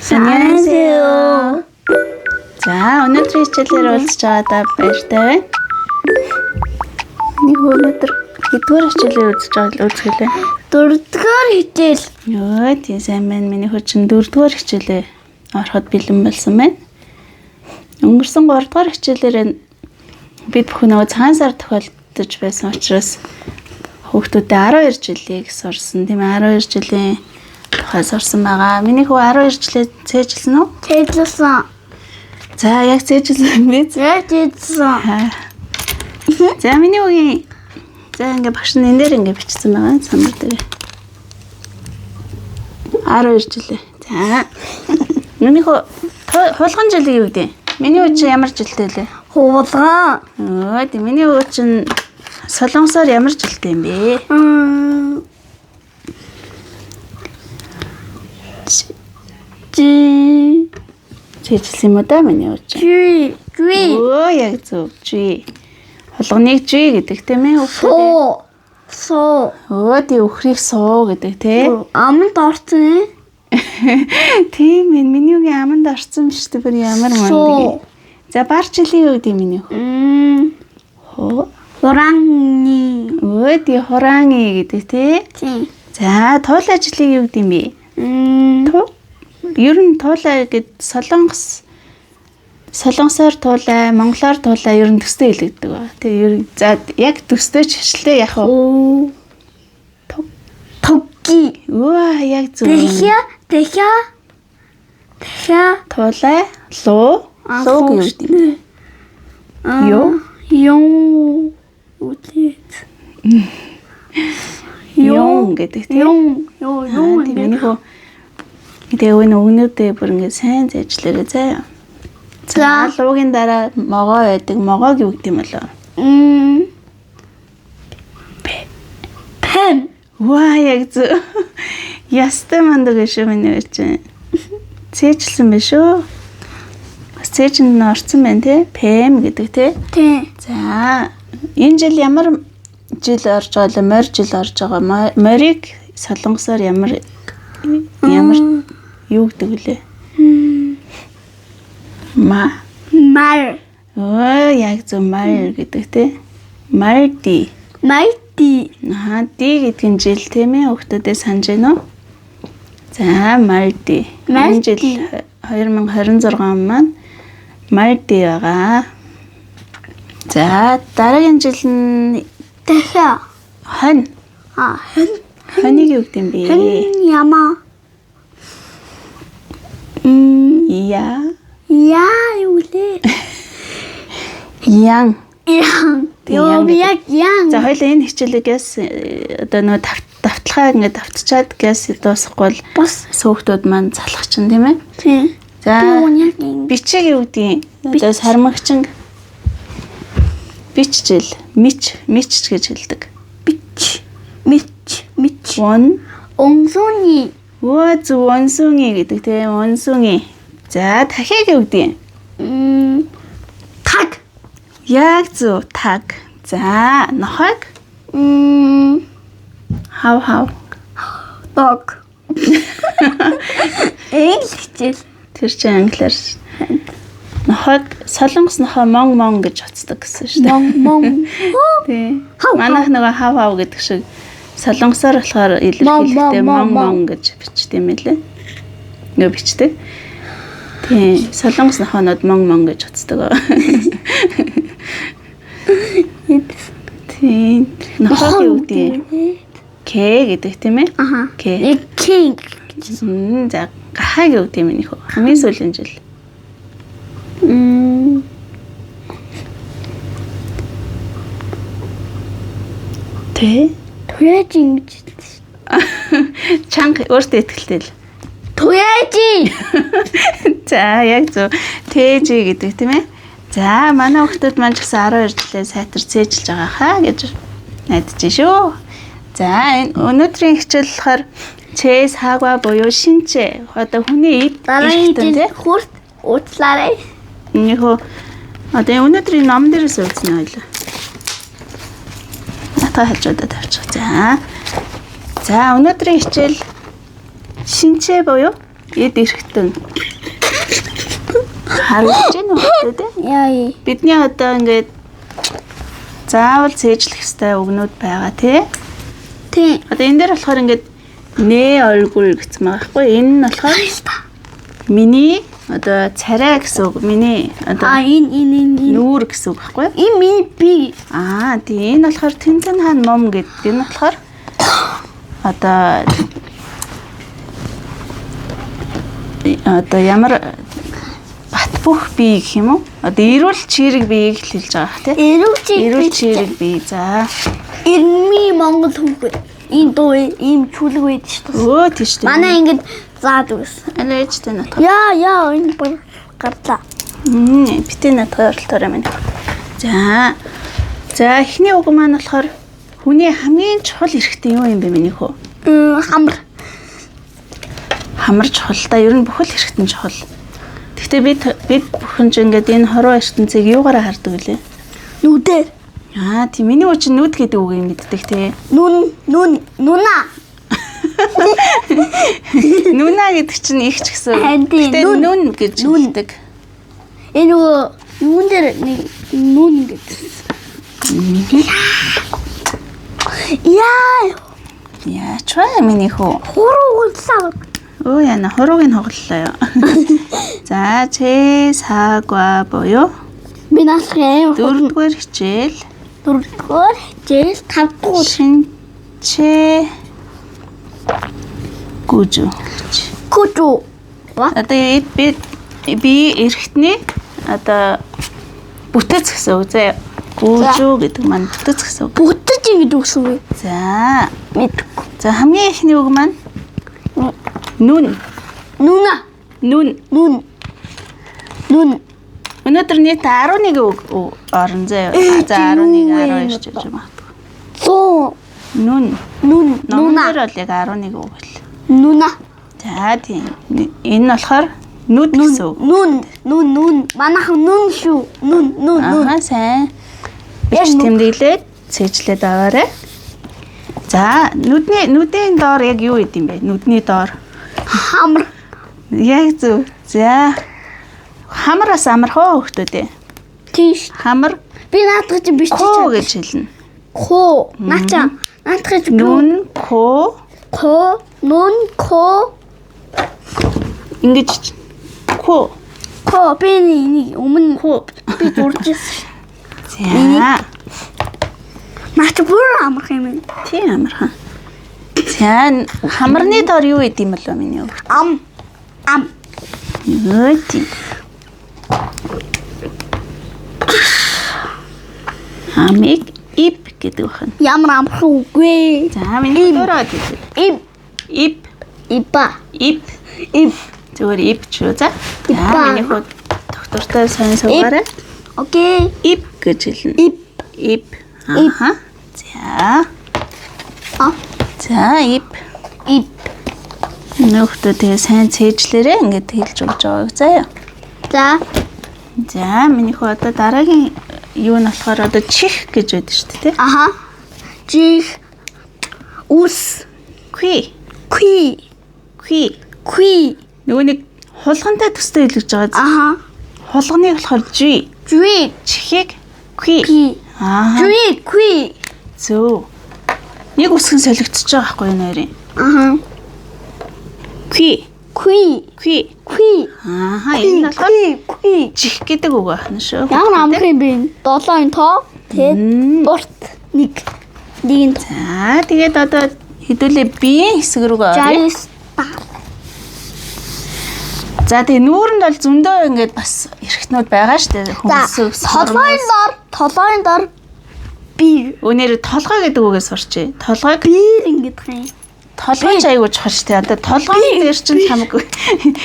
안녕하세요. 자, өнөөдрийн хичээлээр уулзч байгаадаа баяртай байна. Нэг өнөөдөр хэдгээр хичээлээр үзгэлээ? 4-р хичээл. Йоо, тийм сайн байна. Миний хүчин 4-р хичээлээ ороход бэлэн болсон байна. Өнгөрсөн 3-р хичээлээр бид бүхэн нөгөө цагаан сар тохиолдож байсан учраас хүүхдүүдэд 12 жилийг сурсан. Тийм 12 жилийн тухай сурсан байгаа. Миний хүү 12 жилээ цээжилсэн үү? Цээжилсэн. За, яг цээжилсэн бэ? Цээжилсэн. За, миний үгийн за ингээ багш нь энэ дээр ингээ бичсэн байгаа самбар дээр. 12 жилээ. За. Миний хүү хулган жилийн юу гэдэг? Миний хүү чи ямар жилтэй лээ? Хулган. Өө, тийм миний хүү чинь солонгосоор ямар жилтэй юм бэ? Цээжилсэн юм уу да миний хүү чинь? Гүй. Өө, яг зөв. Гүй. Хулганыг гүй гэдэг тийм ээ хүүхдүүд. Суу. Өө, тий өхрийг суу гэдэг тий. Аманд орсон ээ. Тийм ээ, миний үгийн аманд орсон биш үү? Бүр ямар мундаг. За, бар жилийн юу гэдэг миний хөө? Хурааны. Өө, тий хурааны гэдэг тий. Тийм. За, туулай жилийн юу гэдэг юм бэ? Ер нь туулай гэд солонгосоор туулай, монголоор туулай ер нь төстэй хэлэгдэг ба. Тэгээ ер нь за яг төстэй ч хэвчлээ яг уу. Тоги. Оо, яг зөв. Тэхя. Туулай, луу гэдэг юм. Юу? Юм гэдэг тийм. Юм. Миний хөө тэгээ өгнөдөө бүр ингэ сайн зэжлэрээ заяа. За, луугийн дараа могоо байдаг. Могоог юу гэдэг юм болоо? Пен. Ваа, яг зөв. Ястай манддаг шүү миний үчи. Цээжилсэн байх шүү. Цээжинд нь орсон байна те. Пэм гэдэг те. Тийм. За, энэ жил ямар жил орж байгаа вэ? Морь жил орж байгаа. Морийг солонгосоор ямар юу гэдэг вүлээ? Мар. Оо, яг зөв мар гэдэг те. Марди. Аа, ди гэдгийн жил тийм ээ. Хүүхдүүдэд санаж байна уу? За, марди. Энэ жил 2026 маань марди байгаа. За, дараагийн жил нь Тэхя. хонь. Хонь. Хоньыг юу гэдэг юм бэ? Хонь яма. Юу лээ? Ян. Яг ян. За, хоёул энэ хичээлээс одоо нөө давталгаа ингээд давтчаад гэс дуусахгүй бол Бас сөөхтүүд маань залах чинь тийм ээ. тийм. За, бичиг юу гэдэг юм? Одоо сармагчин бичжил, мич гэж хэлдэг. Мич. Онсони. Оо, зөв онсуни гэдэг тийм онсуни. За, дахиад юу гэдэг юм? Таг. Яг зөв таг. За, нохойг? Хав. Дог. Хичээл. Тэр чинь англиар. Нохойг солонгос нохой мон гэж утдаг гэсэн шүү дээ. Мон. Тий. Манайх нөгөө хав гэдэг шиг солонгосоор болохоор илэрхийлэхдээ мон гэж бичдэг юм лээ. Нөгөө бичдэг. Тий. Солонгос нохойнод мон гэж утдаг. Тий. Нохойг юу гэдэг? К гэдэг тийм ээ? Аха. К. King. За, гахаг юу гэдэг юм нөх. Хамгийн сүүлийн жил. Тэ? Туяжин гэж. Чанга өөртөө ихтэй л. Туяжин. За, яг зөв. ТЖ гэдэг тийм ээ. За, манай хүүхдүүд маань ч гэсэн 12 жилээ сайтар цээжилж байгаа хаа гэж найдаж шүү. За, энэ өнөөдрийн хичээл болохоор чэс хагва буюу шинчээ. Одоо хүний эд Дараагийн хурд уучлаарай. Нэг хөө одоо өнөөдрийн ном дээрээс үзсэн ойлоо. Ата хажуудаа тавьчих. За, өнөөдрийн хичээл шинчээ буюу эд эрэхтэн. Харагдаж байна уу те? Яа. Бидний одоо ингээд заавал цээжлэх ёстой үгнүүд байгаа тий. Тий. Одоо энэ дээр болохоор ингээд нэ 얼굴 гэсэн байгаа байхгүй. Энэ нь болохоор миний одоо царай гэсэн үг. Миний одоо энэ нүүр гэсэн үг байхгүй. энэ миний би. Тий энэ болохоор Тэнцэн хаан ном гэдэг. Энэ болохоор одоо ямар бат бөх бие гэх юм уу? Одоо эрүүл чирэг биеийг л хэлж байгаа тий. Эрүүл чирэг бие. За. Ирми Монгол хүүхэд. Энэ дуу ийм чүлэг байд шүү дээ. Өө тийш дээ. Манай ингэж заад үс. Аль ээжтэй натах. Яа энэ бүр гарлаа. Битээ натах оролтоорой минь. За эхний үг маань болохоор хүний хамгийн чухал эрхтэн юу юм бэ миний хөө? Хамар. Хамар чухал да. Ер нь бүхэл эрхтэн чухал. Гэхдээ бид бүхэн ч ингээд энэ хорвоо ертөнцийг юугаараа хардаг үлээ? Нүдээр. Тийм миний үуч нүд гэдэг үг юм мэддэг тий. Нүна. Нүна гэдэг чинь их ч гэсэн. Гэтэ нүн гэж хэлдэг. Энэ юун дээр нэг нүн гэдэг. Яач вэ миний хөө? Хурууглаа. Яна хорууг нь хоглолоо ёо. За сагва боёо. Би наасаа 4-р хичээл. 4-р хичээл 5-р шинчээ гүжүү. Одоо би эрхтний одоо бүтэц гэсэн үг заяа. Гүжүү гэдэг маань бүтэц гэсэн үг. Бүтэц гэдэг үг шүү. За мэдгүй. За хамгийн ихний үг маань нүн. Өнөөдөр нийт 11 үг орон заяа. За 11 12 ч гэж магадгүй. Нүн. Номер бол яг 11 үг л. Нүна. За тийм. Энэ нь болохоор нүд гэсэн үг. Нүн. Манайхан нүн шүү. Нүн. Сайн. Бич тэмдэглээд цээжлээд аваарай. За нүдийн доор яг юу идэм бэ? Нүдний доор хамар. Яг зөв. За хамараас амархоо хөхтөдөө. Тийш. Хамар. Би наадах чинь биш хөө гэж хэлнэ. Хөө. Наача. Наадах чинь нүн хөө. Нүн хөө. Ингэж хөө. Би нэг өмнө би дуржсэн. За. Наач бүр амарх юм. Тийм амархан. За хамарны доор юу идэм бол миний үг? Ам. Өөти. Амиг ip гэдэг байна. Ямар амархан үгүй. За миний дөрөв гэдэг. Ip. Зүгээр ip ч үү за. Миний хот доктортой сайн суугаарай. Окей. Ip гэж хэлнэ. Ip. За ip. Нөхдөд тэгээ сайн цээжлээрээ ингээд хэлж өгч байгааг заяа. За миний хөө одоо дараагийн юу нь болохоор одоо чих гэж байдаг шүү дээ тий. Чих. Ус. Qui. Нөгөө нэг хулгантай төстэй хэлж байгаа. Хулганыг болохоор G. Чихийг qui. Qui. Зөв. Нэг үсгэн солигдчихж байгаа байхгүй юу нэрийн? Qui. Энэ болохоор чих гэдэг үг байна шүү. Ямар амарх юм бэ? 7-ын тоо. Тэгээд урт 1. За тэгээд одоо хэдүүлээ биеийн хэсэг рүү оръё. За тэгээ нүүрэнд бол зөндөө ингээд бас эрхтнүүд байгаа шүү дээ. Толгойн дор би. Өнөөдөр толгой гэдэг үгээс сурчээ. Толгойг биер ингээд хаа. Толгой ч аягүй чухал шүү дээ. Одоо толгойн дээр чинь хамаагүй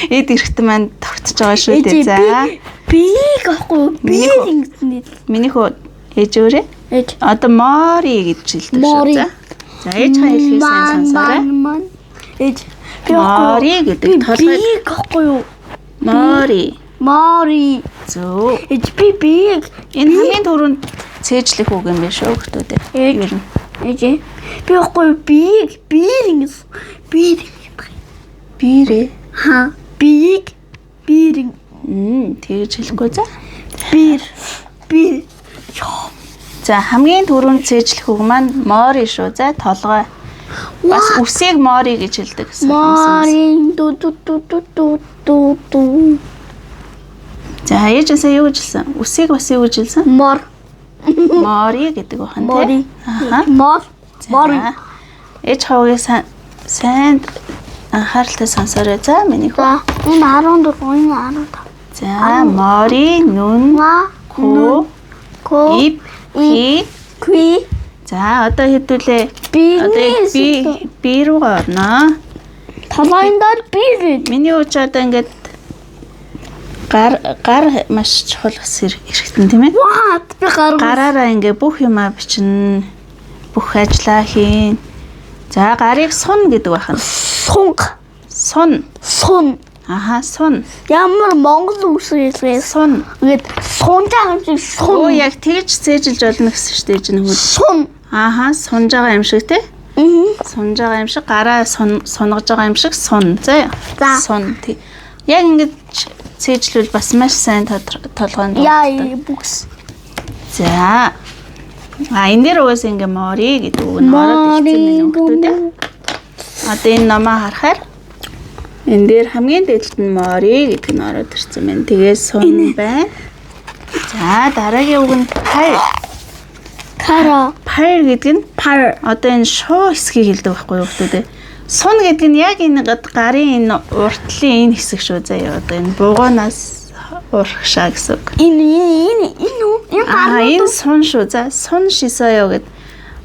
эд эрхтэн маань тогтож байгаа шүү дээ. За. Бийг ахгүй. Биер ингээд. Миний хөө ээж өөрөө. Одоо мори гэж хэлдэг шүү. За ээж хаа хэлхийг сайн сонсоорой. Ээж мори гэдэг толгой. Бийг ахгүй юу? Мори. Зөв. Ээж бийг. Энэ хамгийн түрүүнд цээжлэх үг юм байна шүү хүмүүстээ. Ер нь. Ээж би ахгүй бийг. Биер ингээд. Бирээ. Ха. Биг. Бир. Тэгж хэлэхгүй за. Бир. Бир. За хамгийн түрүүнд цээжлэх үг маань мори шүү. За толгой. Бас үсийг мори гэж хэлдэг. Морин ду ду ду ду ду ду ду. За ээжээсээ юу гэж хэлсэн? Үсийг бас юу гэж хэлсэн? Мор. Мори гэдэг бахан тий. Мори. Аха. Мор. Мори. Ээж хавгийн сайн анхааралтай сонсоорой. За миний хүү. За энэ 14 энэ 15. За мори нүн ку ip Кви. за одоо хэдүүлээ. Би би руугаа орно. толгойн дээр бир. Миний үуч одоо ингээд гар маш чухал бас хэрэгтэй тийм ээ. Ваа би Гараараа ингээ бүх юмаа бичнэ. Бүх ажлаа хийн. За гарыг сун гэдэг байна. Сунг. Сун. Сун. Аха сун. Ямар монгол үсрээс Сун. ингээд сунжаа юм шиг Оо сун. яг тэгж цээжилж болно гэсэн шүү дээ ээж нөхөд. Сун. Аха сунж байгаа юм шиг те. Сунж байгаа юм шиг гараа сунгаж байгаа юм шиг сун. За. За. Сун. Яг ингэж цээжлүүл бас маш сайн толгойн. Яа бүкс. За. Энэ дээр уус ингээ мори гэдэг үг нь ороод ирсэн юм хөлтөө. Одоо энэ намаа харахаар энэ дээр хамгийн дээдлэлт нь мори гэдэг нь ороод ирсэн байна. Тэгээ сун байна. За дараагийн үг нь пар. Кара. Пар гэдэг нь Пар. одоо энэ шуу хэсгийг хэлдэг байхгүй юу хөлтөө. Сун гэдэг нь яг энэ гарын энэ уртлын энэ хэсэг шүү заяа. Одоо энэ бугуунаас урагшаа гэсэн үг. Энэ Энэ сун шүү. За сун шисаяо гэд.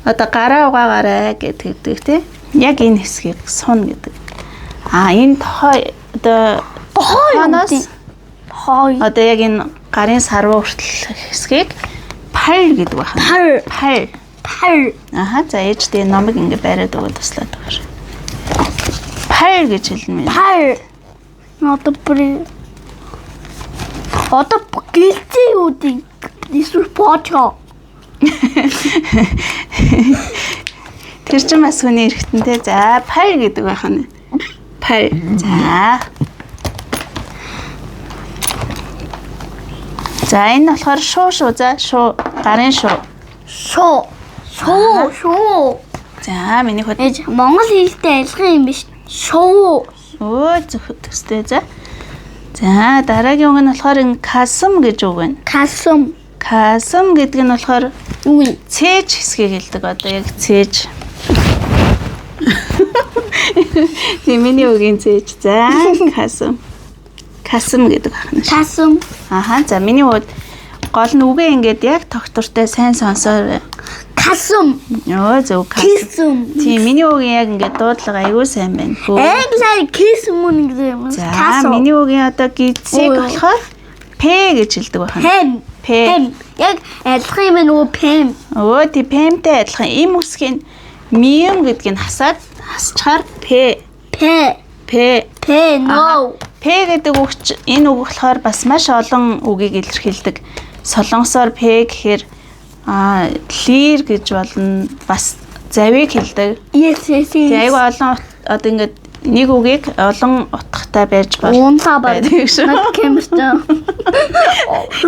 Одоо гараа угаагаарай гэдэг тий. Яг энэ хэсгийг сун гэдэг. Энэ одоо хойноос хой. одоо яг энэ гарын сарваа хүртэл хэсгийг пар гэдэг байна. Пар. Аха за ээжтэй номыг ингээ бариад өгöd туслаад байгаа. Пар гэж хэлнэ. Пар. Одоо гэлцээ үүдийг эсвэл бочоо. Тэр чинь бас хүний эргэтэнтэй. За пар гэдэг байна. Пар. За. За энэ болохоор шуу шүү. За шуу гарын шуу. Шоо. За миний хот. Ээж монгол хэлтэй адилхан юм биш. Шоо. Өө зөвхөн төстэй за. За дараагийн үг нь болохоор энэ касам гэж үг байна. Касам. Касам гэдэг нь болохоор Юу вэ? цээж хэсгийг хэлдэг. Одоо яг цээж. Тийм миний үгийн цээж. За касам. Касам гэдэг байна. Касам. Аха за миний үед гол нь үгээ ингээд яг тогтвортой сайн сонсоор. Касам. Өө зөв касам. Кисм. Тийм миний үгийн яг ингээд дуудлага аюу сайн байна. Эглай кисм гэдэг юм. За миний үгийн одоо гидсэг болохоор п гэж хэлдэг байна. Пэм. Яг адилхан юм нөгөө пэм. Өө тий пэмтэй адилхан им үсгийн миум гэдгийг хасаад хасчаар п No. п гэдэг үг энэ үг болохоор бас маш олон үгийг илэрхийлдэг. Солонгосоор п гэхээр лир гэж болно, бас завийг хэлдэг. Yes. Айгу олон одоо ингээд нэг үгийг олон утгатай байж болно. Унтаа байдаг шүү. Над камертай.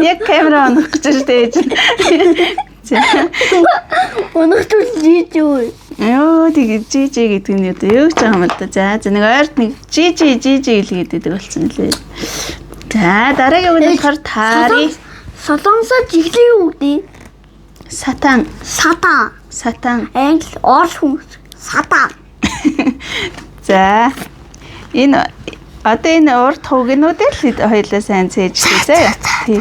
Яг камера онох гэж штэ. За. Өнөөдөр жижиг. Ёо тэгээ жижиг гэдэг нь одоо юу ч юм л да. За нэг ойрт нэг жижиг хэлгээд болсон лээ. За дараагийн үг нь болохоор тари. Солонгосоор жиглийн үг дээ. Сатан. Англи орс хүмүүс. Сатан. За энэ одоо энэ урд хугнуудыг л хоёлаа сайн цээжлээ заа. Тий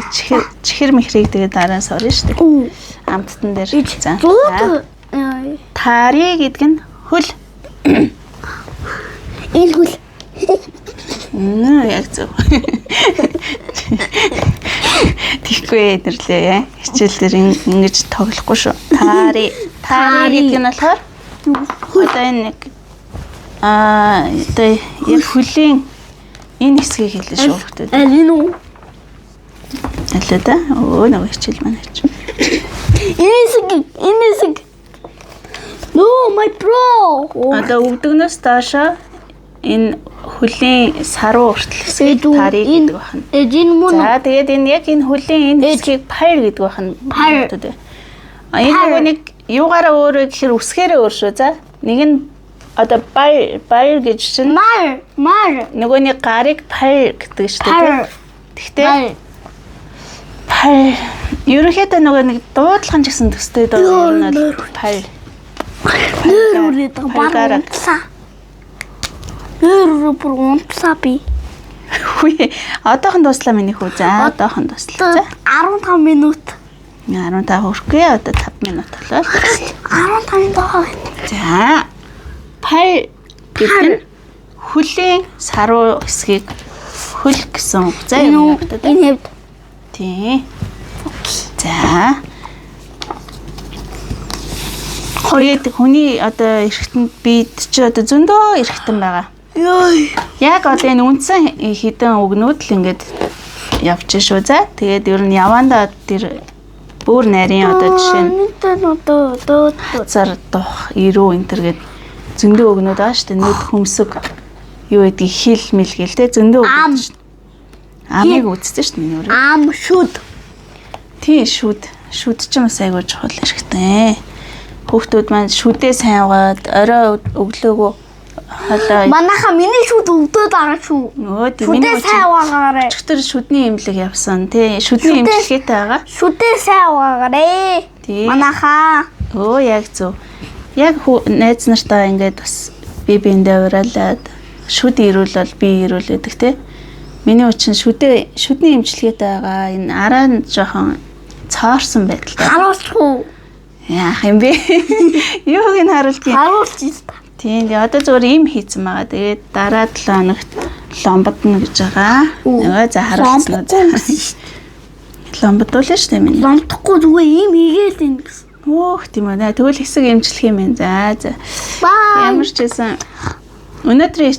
чихэр мэхрийг тэгээ дараа нь сорно шүү дээ. Амттан дээр. За. Тари гэдэг нь хөл. Энэ хөл. Яг зөв. Тэггүй нэрлээ. Хичээл дээр ингэж тоглохгүй шүү. Тари гэдэг нь болохоор одоо энэ нэг одоо яг хөлийн энэ хэсгийг хэлнэ шүү хүмүүс. Энэ үү? Алуу да. Өө нэг хичээл маань чи. Энэ хэсэг. No, my bro. Одоо өвдөгнөөс доошо энэ хөлийн саруу хүртэл хэсгийг тарыг гэдэг байна. Энэ мөн. За тэгээд энэ яг энэ хөлийн энэ хэсгийг пар гэдэг байна. Пар. Энэ нөгөө нэг юугаараа өөрөө гэхээр үсгээрээ өөр шүү. За нэг нь одоо баяр гэж чинь Мар. нөгөө нэг гарыг пар гэдэг шүү дээ. Тэгтээ пар ерөнхийдөө нөгөө нэг дуудлагын ч гэсэн төстэй доо ер нь пар. Нэр үрээд байгаа унтлаа. Нэр бүр унтлаа би. Хүй одоохон дуслаа миний хүү. За одоохон дуслаа. За 15 минут. 15 хүрэхгүй одоо 5 минут болоо. 15 доо. За пар гэдэг нь хөлийн саруу хэсгийг хөл гэсэн үг. За юм уу? Энэ хэвд. Тий. За хоёрыг хүний одоо эргэтэн бид чи одоо зөндөө эргэтэн байгаа. Йой. Яг одоо энэ үндсэн хідэн үгнүүд л ингээд явж шүү. За тэгээд ер нь явандаа тэр бүр нарийн одоо жишээ нь зар дох ирүү энтер гээд зөндөө үгнүүд байгаа шүү дээ. Нүд хөмсөг юу гэдгийг хил мэл гээл те зөндөө үгнүүд шүү. Амыг үзсэн шүү дээ миний өөрөө. Ам шүд. Тий шүд ч юм айгуу чухал эргэтэн. Хүүхдүүд маань шүдээ сайн угаад орой өглөөгөө хоолой. Манайха миний шүд өвдөд байгаа шүү. Өө шүдээ сайн угаагаарай. Өчтөр шүдний имлэг явсан тий. Шүдний имлэхтэй байгаа. Шүдээ сайн угаагаарай. Тий. Манайха. Өө яг зөв. Яг найз нартаа ингээд бас би биэндээ уриалаад шүд ирүүл бол би ирүүл гэдэг тий. Миний үчин шүдний имчилгээтэй байгаа. Энэ араа нь жоохон цаарсан байдалтай. Харуулчихгүй. Яах юм бэ? Юуг нь харуулчих. Харуулчих. Тийм одоо зөвөр им хийцэн байгаа. Тэгээд дараа 7 хоногт ломбодно гэж байгаа. Нөгөө за харуулсан үү. Ломбодуулна шүү дээ минь. Ломдохгүй зүгээр им хийгээл энэ гэсэн. Өөх тийм үү. Тэгвэл хэсэг имжлэх юм байна. За. Баа. Ямар ч байсан өнөөдрийн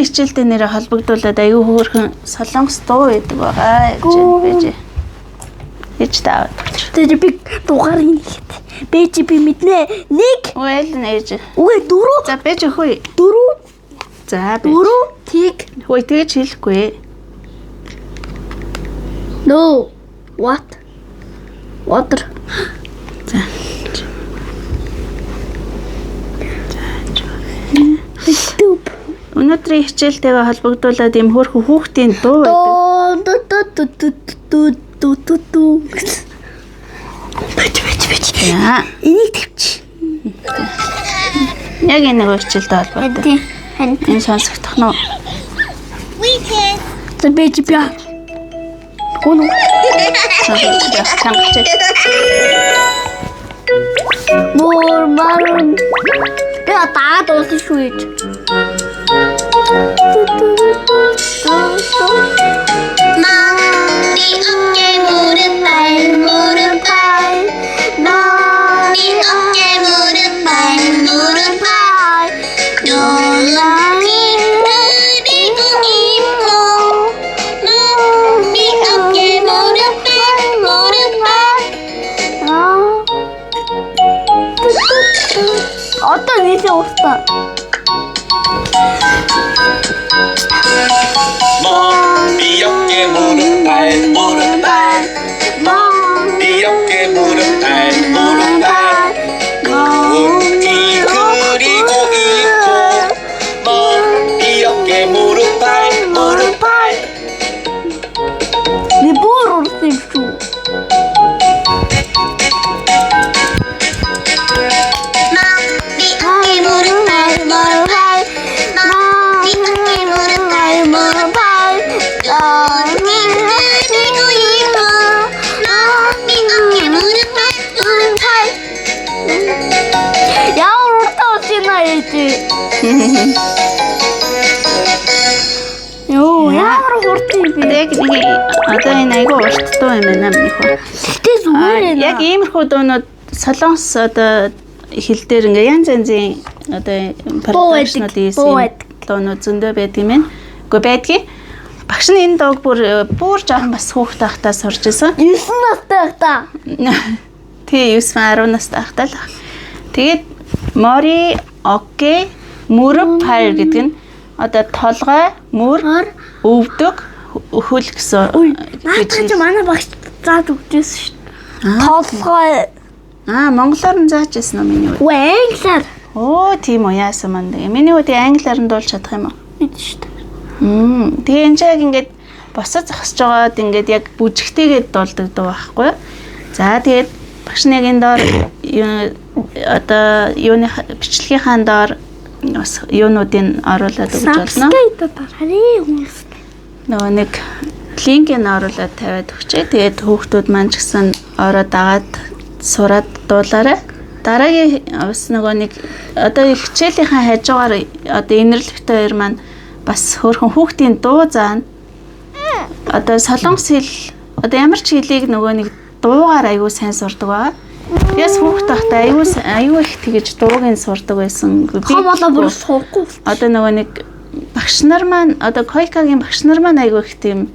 хичээлтэй нэрээ холбогдуулаад аюу хөөрхөн солонгос дуу байдаг байгаа гэж байж. Ич таа. Тэр би дугаарыг хийхэд. Бэж би мэднэ. 1. Үйл нээж. Үгүй 4. За бэж өхөө. 4. За 4. Тийг. Хөөе тэгэж хэлэхгүй. No. What? Water. За. Ступ. Өнөөдрийн хичээлтэйгээ холбогдуулаад юм хөөрхөн хүүхдийн дуу байдаг. Бэж. За. Энийг тавьчих. Яг энэ нэг хичээлтэй холбоотой. Энэ сонсогдох нь. За бэж би. Гүн. Мөр марун. Я таад уусан шүү гэж. 머리 어깨 무릎 발 머리 어깨 무릎 발 노랑이 그리고 있고 머리 어깨 무릎 발 어떤 일이 없다. 머리 어깨 무릎 발 머리 어깨 무릎 발 눈이 그리고 있고 머리 어깨 무릎 발 네 뭘 올수 있어? 머리 어깨 무릎 발 머리 어깨 무릎 발 눈이 그리고 있고 머리 어깨 무릎 발 야, 어디다 지나야지. 요, 야, 어디 Яг нэг одоо энэ айгүй урт дуу юм байна миний хөө. Тэ зүгээр Яг иймэрхүү дуунууд солонгос одоо хэл дээр ингээ янз янзын одоо продакшнууд ийсэн дуунууд зөндөө байдаг юм байна. Гэхдээ байдгийг багш нь энэ дууг бүр жоохон бас хүүхд тахтаа сурж исэн. 9 настай та. Тий 9 10 настай тахтаа л. Тэгээд мори оке мөрөв пар гэдэг нь одоо толгой, мөр, өвдөг, хөл гэсэн. Наадах чи манай багш зааж өгдөөсөн шүү дээ. Толгой. Монголоор нь зааж байсан уу миний үү? Англиар. Оо, тийм үү, яасан манд. Миний үдийг англиар нь дуулж чадах юм уу? Бид шүү дээ. Тэгээ энэ яг ингээд босоо зогсож байгаад ингээд яг бүжигтэйгээд дуулдаг дуу байхгүй юу? За тэгээд багш нэг энэ доор одоо юуны бичлэгийнхаа доор бас юунуудыг оруулаад өгч болно. Нөгөө нэг линкийг оруулаад тавиад өгчээ. Тэгээд хүүхдүүд маань ч гэсэн ороод дагаад сураад дуулаарай. Дараагийн бас нөгөө нэг одоо хичээлийнхаа хажуугаар одоо инэрлэгтэй хоёр маань бас хөөрхөн хүүхдийн дуу заана. Одоо солонгос хэл одоо ямар ч хэлийг нөгөө нэг дуугаар аягүй сайн сурдаг байгаа. Яс хүүхд тахта аягүй их тэгэж дуугийн сурдаг байсан. Би болоо бүр сурахгүй. Одоо нөгөө нэг багш нар маань одоо койкагийн багш нар маань аягүй их тийм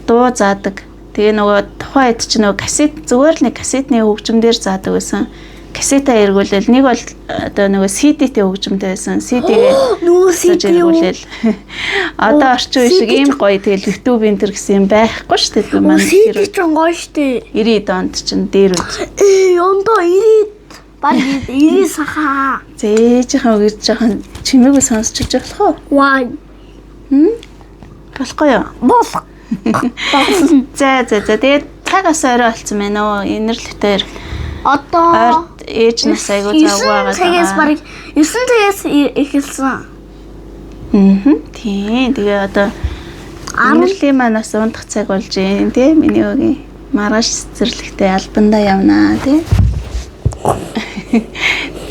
дуу заадаг. Тэгээ нөгөө тухайн хэд ч нөгөө касет зүгээр л нэг касетны хөгжмөөр заадаг байсан. Касета эргүүлэл нэг бол одоо нөгөө CD-тэй хөгжмөнтэй байсан. CD-гээ нөгөө CD эргүүлэл. Одоо орчин үе шиг ийм гоё тэгэл YouTube энэ гэсэн юм байхгүй шүү дээ. Манай CD ч гоё шүү дээ. 90 онд чинь дээр үз. Ондоо 90 баг 90 саха. Зээжийнхэн өгж жоохон чимээгүй сонсчихж болох уу? Ваа. Болохгүй юу? Болох. За тэгээд цагаас орой болсон байна оо. Инэрлэгтэр одоо ээж нас айгуу завгүй байгаа. Цагаас барыг 9 цагаас эхэлсэн. Тийм. Тэгээ одоо инэрлийн манаас ундах цаг болж байна тий. Миний өгийн маргааш цэцэрлэгтээ албандаа явнаа тий.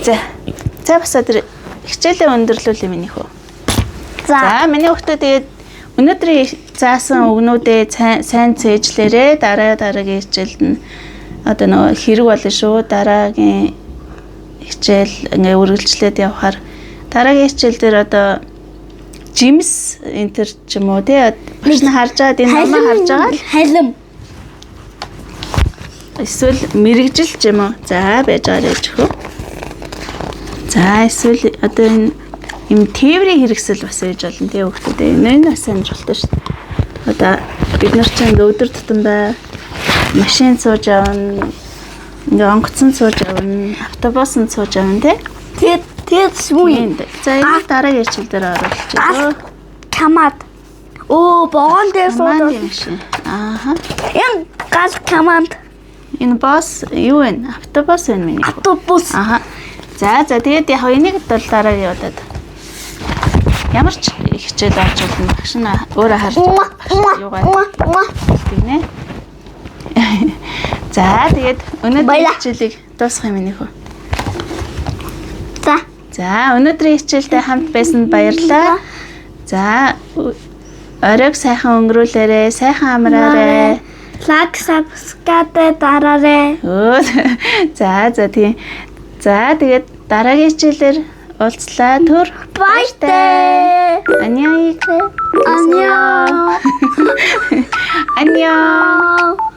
За бас тэр хичээлээ өндөрлүүлээ минийх үү. За миний хүүхдүүд тэгээд өнөөдрийн заасан өгнүүдээ сайн цээжлээрээ дараагийн хичээлд нь одоо нөгөө хэрэг болно шүү. Дараагийн хичээл ингээ үргэлжлээд явхаар дараагийн хичээл дээр одоо жимс энтер ч юм уу тий багш нь харж байгаа энэ намаа харж байгаа халим эсвэл мэрэгжил ч юм уу за байж байгаа гэж хөө. За эсвэл одоо энэ юм тээврийн хэрэгсэл бас байж болно тий хүүхдүүд энэ бас амжилттай шүү дээ. Одоо бид нар ч ингээ өдөр тутамдаа машин сууж авна, ингээ онгоцон сууж авна, автобусын сууж авна тий. Тэгээд сүүн. За энэ дараагийн хичээл дээр оруулчих. Камад. Оо, богоон дээр сууж машин. Ааха. Энэ гал каманд. Энэ бас юу вэ? Автобус байна миний. Автобус. Ааха. За тэгээд яг энийг бол дараагийн удаад ямар ч хичээл авч болно. Багш нь өөрөө харж юугаа гинэ. За тэгээд өнөөдрийн хичээлийг дуусгах юм минийх үү. За өнөөдрийн хичээлдээ хамт байсанд баярлалаа. За оройг сайхан өнгөрүүлээрэй, сайхан амраарай. Лайк, subscribe дараарай. За тийм. За тэгээд дараагийн хичээлээр уулзлаа. Түр баяртай. 안녕. 안녕. 안녕.